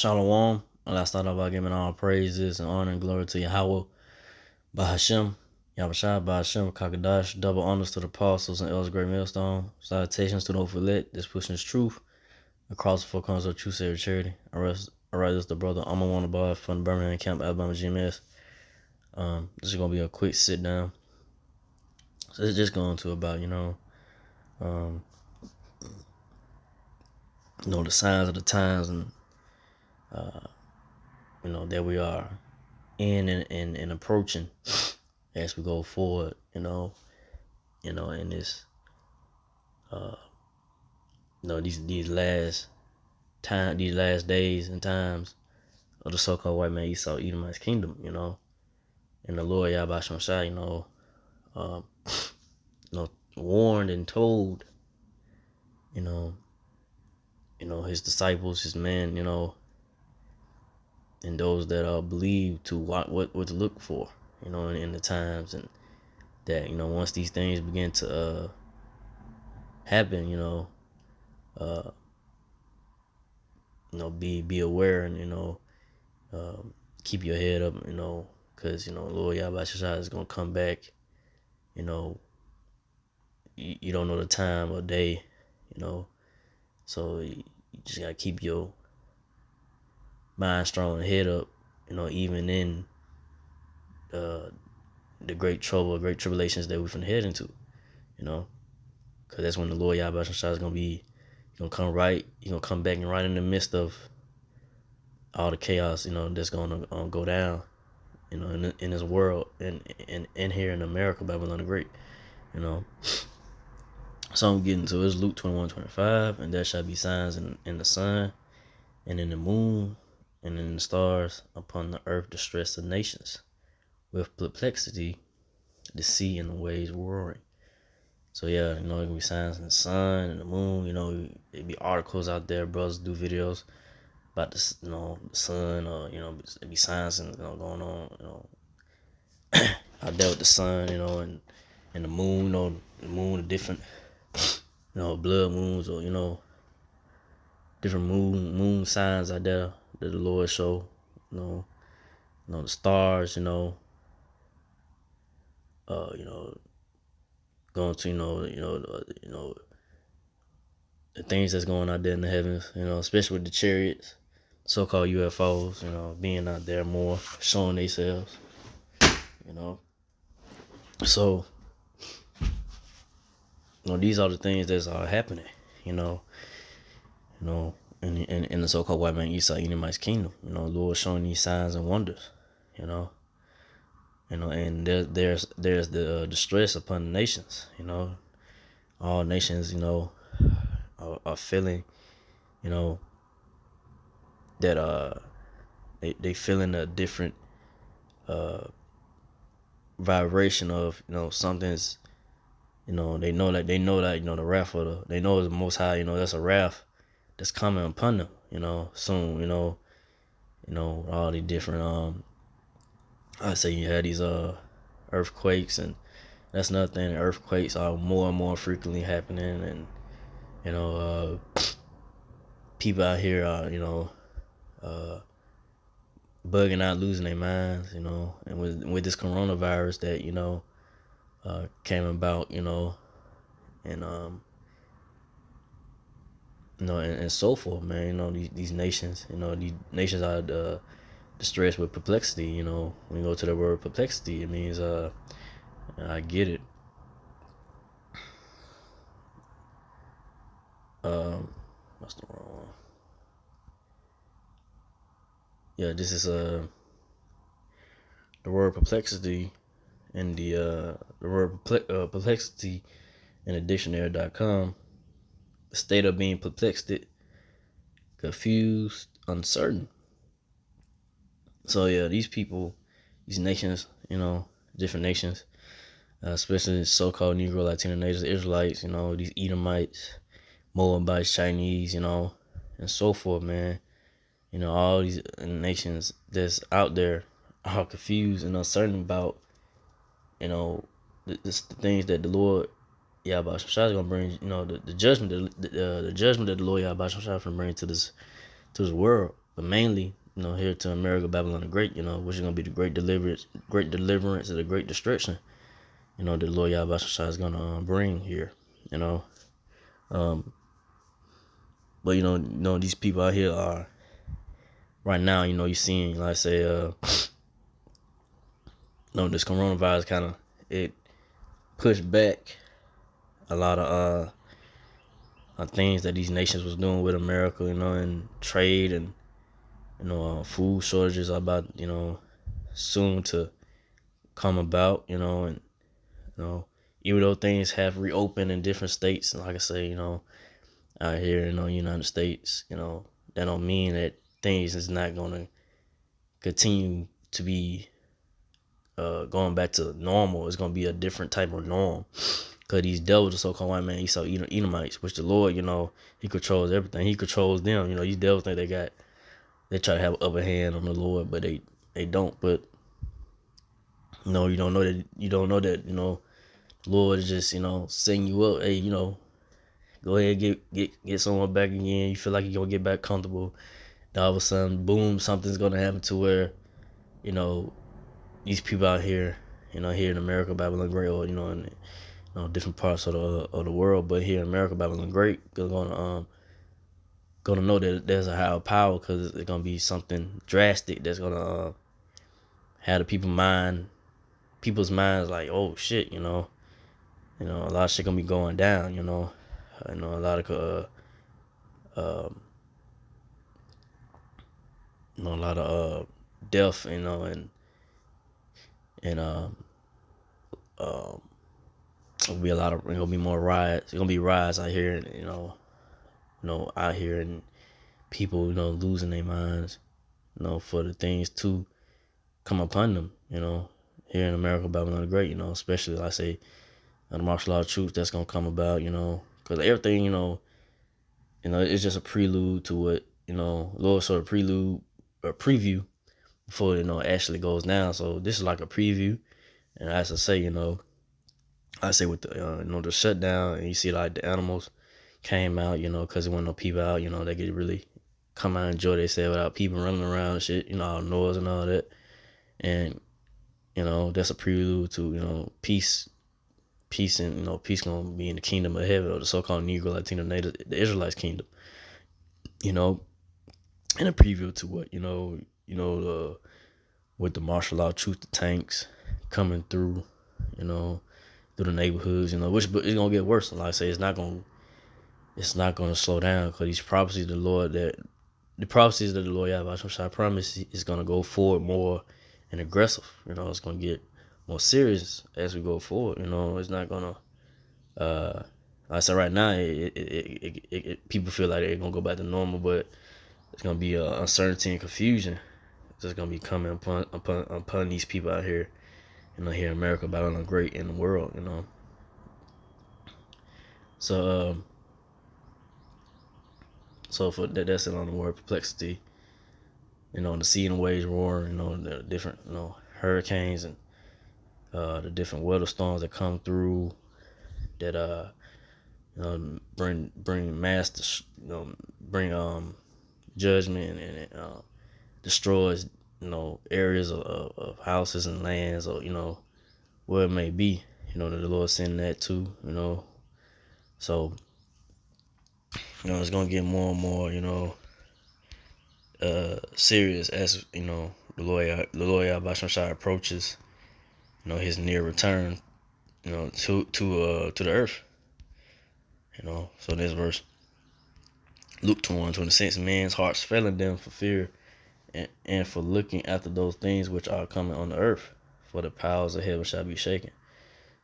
Shalom. Allah start off by giving all praises and honor and glory to Yahweh, Bahashem, Yahushua, Bahashem, Kakadash, double honors to the apostles and elders, great millstone. Salutations to the overlit, this pushing his truth across the four corners of true Savior charity. I write this the brother I'm on the bar from the Birmingham Camp, Alabama GMS. This is gonna be a quick sit down. So it's just going to about, the signs of the times and that we are in and approaching as we go forward, in this these last days and times of the so-called white man Esau Edomite's kingdom, and the Lord Yahweh Shai, warned and told, his disciples, his men, and those that are believed to what to look for, in the times, and that once these things begin to happen, be aware and keep your head up, because Lord Yahweh Shai is gonna come back. You don't know the time or day, so you just gotta keep your mind strong and head up, even in the great trouble, great tribulations that we're finna head into, because that's when the Lord Yahweh Shai is gonna come back and right in the midst of all the chaos, that's gonna go down, in this world and here in America, Babylon the Great, So I'm getting to it's Luke 21:25, and there shall be signs in the sun, and in the moon, and in the stars, upon the earth distress of nations, with perplexity, the sea and the waves roaring. So yeah, it can be signs in the sun and the moon. There be articles out there, brothers do videos about the sun, or it be signs and going on. Out there with the sun, and the moon, the moon, the different, blood moons, or different moon signs out there that the Lord show. The stars, going to the things that's going out there in the heavens, especially with the chariots, so-called UFOs, being out there more, showing themselves, So, these are the things that are happening, in the so-called white man Esau Edomite's kingdom. Lord showing these signs and wonders, and there's the distress upon the nations. All nations, are feeling, that they feeling a different vibration of something's, they know that the wrath of they know the Most High, that's a wrath that's coming upon them, soon, all the different I say you had these earthquakes, and that's another thing. Earthquakes are more and more frequently happening, and people out here are bugging out, losing their minds, and with this coronavirus that came about, and so forth, man. These nations, these nations are distressed with perplexity. When you go to the word perplexity, it means I get it. What's the wrong one? Yeah, this is the word perplexity, and the word perplexity in the dictionary.com. The state of being perplexed, confused, uncertain. So yeah, these people, these nations, different nations, especially so-called Negro, Latino nations, Israelites, these Edomites, Moabites, Chinese, and so forth, man. All these nations that's out there are confused and uncertain about, the things that the Lord Yahweh Shai is gonna bring. The judgment, the judgment that the Lord Yahweh Shai is gonna bring to this world. but mainly, here to America, Babylon the Great, which is gonna be the great deliverance, and the great destruction, that the Lord Yahweh Shai is gonna bring here, you know. Um, but these people out here are right now, you're seeing, like I say, this coronavirus kind of it pushed back a lot of things that these nations was doing with America, and trade and food shortages are about soon to come about, and even though things have reopened in different states, and like I say, out here in the United States, that don't mean that things is not gonna continue to be going back to normal. It's gonna be a different type of norm. Cause these devils, the so-called white man, Esau, Edomites, which the Lord, He controls everything. He controls them. These devils think they try to have an upper hand on the Lord, but they don't. But you don't know that. You don't know that. The Lord is just setting you up. Hey, go ahead, get someone back again. You feel like you're gonna get back comfortable. Then all of a sudden, boom, something's gonna happen to where these people out here, here in America, Babylon Great, or in different parts of the world, but here in America, Babylon Great, they're gonna know that there's a higher power, because it's gonna be something drastic that's gonna have the people's minds like, oh shit, a lot of shit gonna be going down, a lot of death, and it'll be gonna be more riots. It's gonna be riots out here, and out here, and people, losing their minds, for the things to come upon them, here in America, Babylon the Great, especially, like I say, the martial law troops that's gonna come about, because everything, it's just a prelude to what, Lord sort of prelude or preview before it actually goes down. So this is like a preview, and as I say, I say with the the shutdown, and you see like the animals came out, because there wasn't no people out, they could really come out and enjoy themselves without people running around and shit, all noise and all that, and that's a prelude to peace, and peace gonna be in the kingdom of heaven, or the so-called Negro, Latino, Native, the Israelites kingdom, and a preview to what the with the martial law truth, the tanks coming through, through the neighborhoods, which but it's gonna get worse. Like I say, it's not gonna slow down, because these prophecies of the prophecies that the Lord Yahweh promise is gonna go forward more and aggressive. It's gonna get more serious as we go forward. It's not gonna like I said, right now, people feel like they're gonna go back to normal, but it's gonna be uncertainty and confusion. It's just gonna be coming upon these people out here, here in America, Babylon Great, in the world, So, so for that's it on the word perplexity. The sea and the waves roar. The different hurricanes, and the different weather storms that come through, that bring mass, bring judgment, and it destroys areas of houses and lands, or where it may be. That the Lord sending that too. So it's gonna get more and more serious as the Lord Yahweh Shai approaches his near return to the earth. So this verse, Luke 21:26, man's hearts failing them for fear, and for looking after those things which are coming on the earth, for the powers of heaven shall be shaken.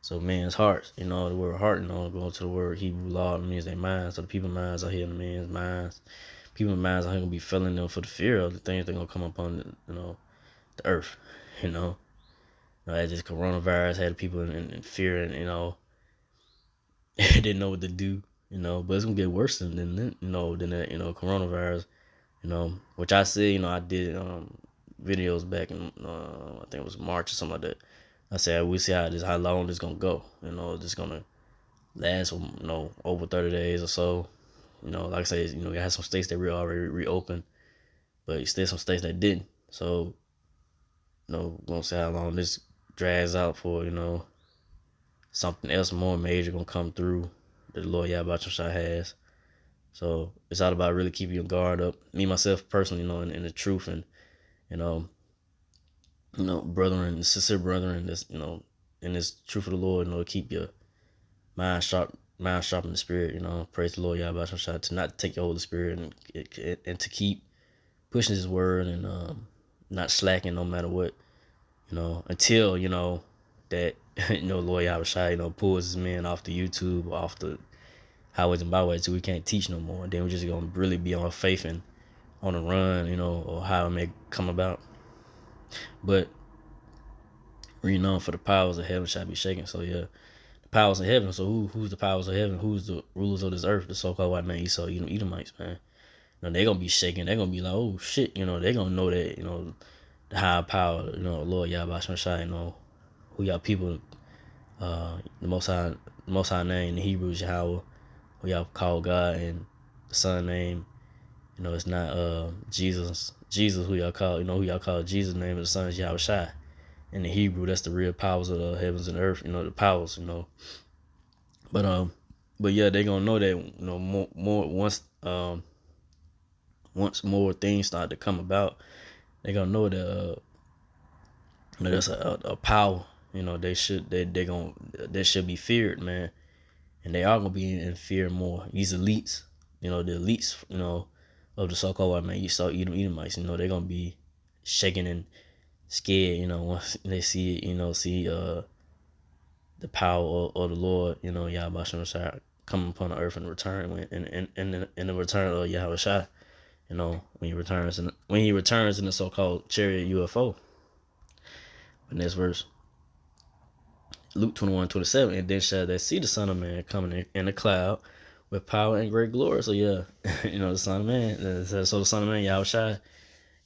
So man's hearts, the word heart, going to the word Hebrew law, it means their minds. So the people's minds are here in the man's minds. People's minds are gonna be filling them for the fear of the things that are gonna come upon the earth. As this coronavirus had people in fear, and didn't know what to do. But it's gonna get worse than that, coronavirus. Which I said, I did videos back in I think it was March or something like that. I said we see how long this gonna go. It's gonna last for over 30 days or so. Like I said, you have some states that we already reopened. but still some states that didn't. So, won't see how long this drags out for, something else more major gonna come through that the Lord Yahweh Shai has. So it's all about really keeping your guard up. Me myself personally, in the truth and you know, brethren, sincere brethren, this in this truth of the Lord, keep your mind sharp in the spirit. Praise the Lord Yahweh Shai to not take your Holy Spirit and to keep pushing His word and not slacking no matter what. Until that Lord Yahweh Shai pulls His men off the YouTube, off the highways and byways, so we can't teach no more. Then we're just gonna really be on faith and on the run, or how it may come about. But for the powers of heaven shall be shaken. So yeah, the powers of heaven. So who's the powers of heaven? Who's the rulers of this earth? The so-called white man Esau, Edomites, man. They're gonna be shaking. They're gonna be like, oh shit, they're gonna know that, the high power, Lord Yahweh Shai, who y'all people, the most high name, the Hebrews Yahweh, who y'all call God, and the Son name, it's not Jesus, who y'all call, who y'all call Jesus' name, and the Son is Yahweh Shai. In the Hebrew, that's the real powers of the heavens and earth, the powers, But yeah, they gonna know that, more once more things start to come about, they gonna know that there's a power, they should be feared, man, and they are gonna be in fear more. These elites, the elites, of the so-called white man, you saw Edomites, they're gonna be shaking and scared, once they see it, see the power of the Lord, Yahweh Shai coming upon the earth in return, in the return of Yahweh Shai, when he returns in the so-called chariot UFO. The next verse, Luke 21:27, and then shall they see the Son of Man coming in a cloud with power and great glory. So yeah, the Son of Man. So the Son of Man, Yahweh Shai,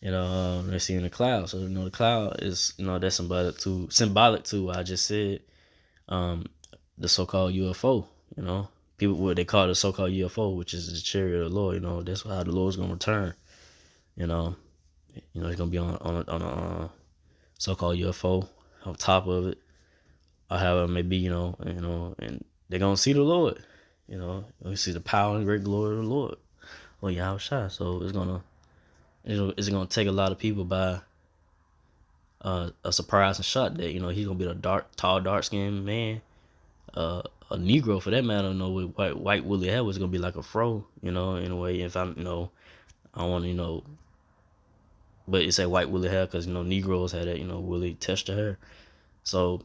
they see in the cloud. So the cloud is that's symbolic to what I just said. The so-called UFO. People what they call the so-called UFO, which is the chariot of the Lord. That's how the Lord's gonna return. He's gonna be on a so-called UFO on top of it, or however it may be. And they're gonna see the Lord. We see the power and great glory of the Lord, or Yahweh Shai. So it's gonna take a lot of people by a surprise and shock that he's gonna be a tall, dark-skinned man, a Negro for that matter. With white woolly hair was gonna be like a fro, in a way. If I don't want but it's a white woolly hair because Negroes had that woolly texture hair. So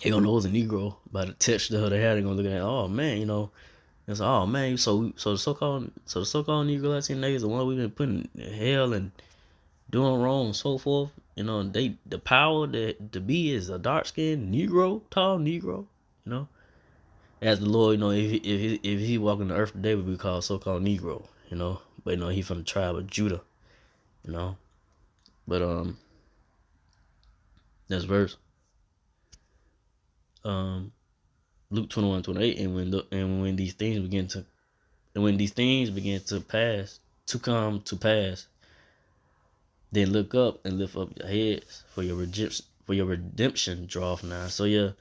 they gonna know it's a Negro by the texture of the hair. They're gonna look at it, oh man, it's oh man, so the so-called Negro Latino niggas, the one we've been putting in hell and doing wrong and so forth. The power that to be is a dark skinned Negro, tall Negro. As the Lord, if he walking the earth today, would be called so-called Negro. But he from the tribe of Judah. But that's verse. Luke 21:28, and when these things begin to come to pass, then look up and lift up your heads, for your redemption draweth nigh. So yeah,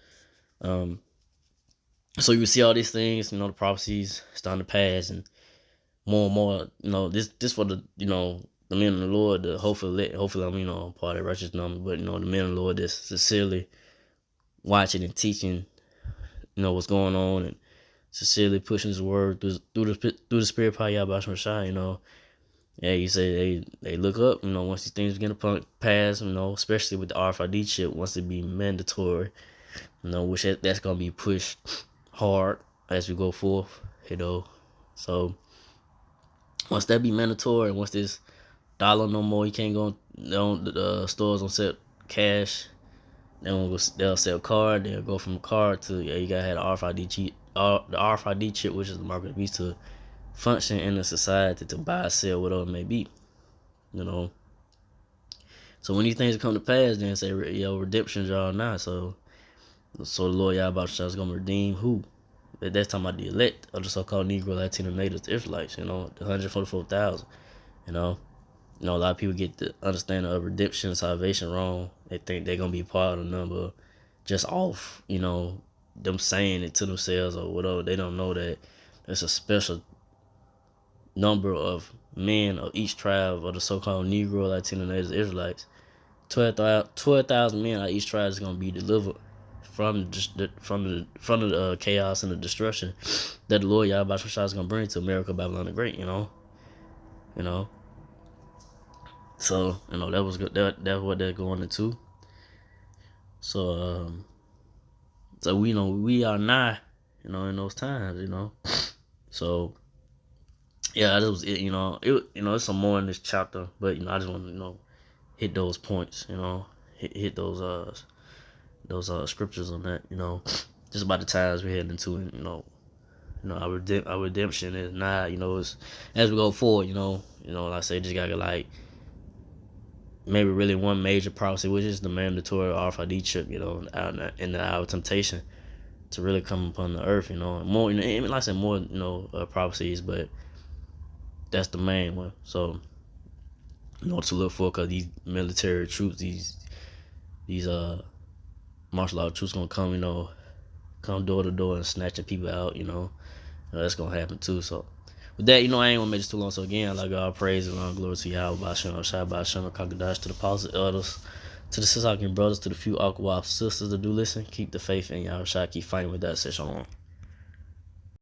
so you see all these things, the prophecies starting to pass, and more, this for the the men of the Lord, hopefully I'm part of the righteous number, but the men of the Lord that's sincerely watching and teaching, what's going on, and sincerely pushing His word through the spirit power Yahweh Shai. Yeah, you say they look up, once these things begin to pass, especially with the RFID chip, once it be mandatory, which that's gonna be pushed hard as we go forth, So once that be mandatory, and once this dollar no more, you can't go the stores don't sell cash. They'll sell card. They'll go from card to you gotta have the RFID chip, which is the mark of the beast, to function in the society, to buy, sell, whatever it may be. So when these things come to pass, then say redemption's all now. So the Lord Yahweh is gonna redeem who? That's talking about the elect of the so-called Negro, Latino, Natives, Israelites. The 144,000. You know, a lot of people get the understanding of redemption, salvation wrong. They think they're gonna be part of the number just off, you know, them saying it to themselves or whatever. They don't know that there's a special number of men of each tribe of the so-called Negro, Latino, Native Israelites. 12,000 men out of each tribe is gonna be delivered from the chaos and the destruction that the Lord Yahweh Shai is gonna bring to America, Babylon the Great. You know. So that was good. That's what they're going into. So we are not in those times. So yeah, that was it. It's some more in this chapter, but I just want to hit those points. Hit those scriptures on that. Just about the times we're heading into. Our redemption is not. It's as we go forward. Like I say, just gotta like maybe really one major prophecy, which is the mandatory RFID chip, in the hour of temptation to really come upon the earth, more, like I said, more, prophecies, but that's the main one. So, to look for, because these military troops, these martial art troops gonna come, come door to door and snatching people out, that's gonna happen too. So, with that, I ain't gonna make this too long. So again, like God praise and all glory to Yahweh, Bashem, Shabbat, Shem, Kakadash, to the apostles, elders, to the Sisakian brothers, to the few Aquawap sisters that do listen. Keep the faith in Yahweh Shai. Keep fighting with that. Say shalom.